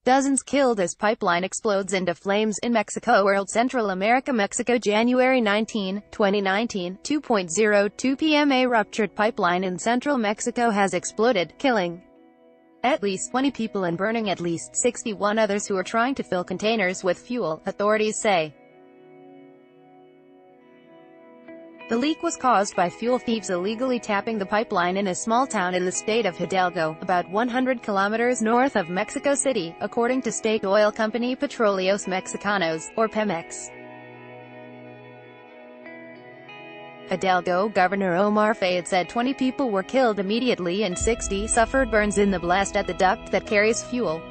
Dozens killed as pipeline explodes into flames in Mexico. Central America, Mexico, January 19, 2019, 2:02 p.m. A ruptured pipeline in central Mexico has exploded, killing at least 20 people and burning at least 61 others who are trying to fill containers with fuel, authorities say. The leak was caused by fuel thieves illegally tapping the pipeline in a small town in the state of Hidalgo, about 100 kilometers north of Mexico City, according to state oil company Petróleos Mexicanos, or Pemex. Hidalgo Governor Omar Fayad said 20 people were killed immediately and 60 suffered burns in the blast at the duct that carries fuel.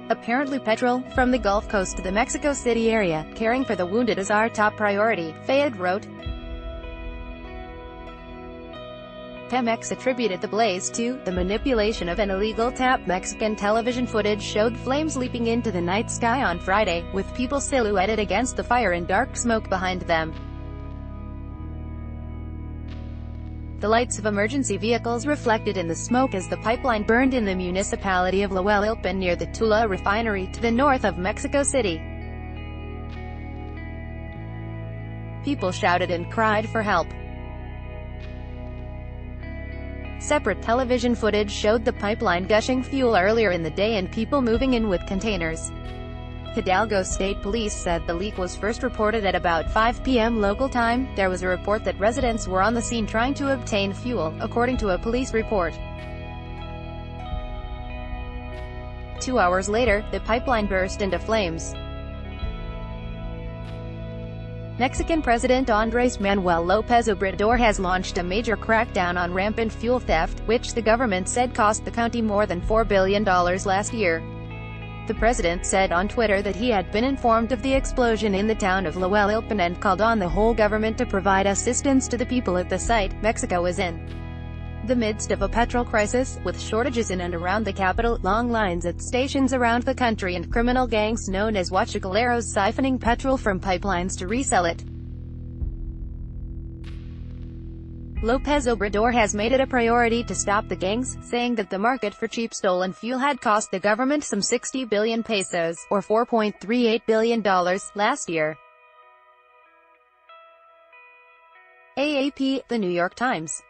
Apparently petrol, from the Gulf Coast to the Mexico City area. Caring for the wounded is our top priority, Fayad wrote. Pemex attributed the blaze to the manipulation of an illegal tap. Mexican television footage showed flames leaping into the night sky on Friday, with people silhouetted against the fire and dark smoke behind them. The lights of emergency vehicles reflected in the smoke as the pipeline burned in the municipality of Tlalpan near the Tula refinery, to the north of Mexico City. People shouted and cried for help. Separate television footage showed the pipeline gushing fuel earlier in the day and people moving in with containers. Hidalgo State Police said the leak was first reported at about 5 p.m. local time. There was a report that residents were on the scene trying to obtain fuel, according to a police report. 2 hours later, the pipeline burst into flames. Mexican President Andrés Manuel López Obrador has launched a major crackdown on rampant fuel theft, which the government said cost the country more than $4 billion last year. The president said on Twitter that he had been informed of the explosion in the town of Tlalpan and called on the whole government to provide assistance to the people at the site. Mexico is in the midst of a petrol crisis, with shortages in and around the capital, long lines at stations around the country, and criminal gangs known as huachicoleros siphoning petrol from pipelines to resell it. López Obrador has made it a priority to stop the gangs, saying that the market for cheap stolen fuel had cost the government some 60 billion pesos, or $4.38 billion, last year. AAP, The New York Times.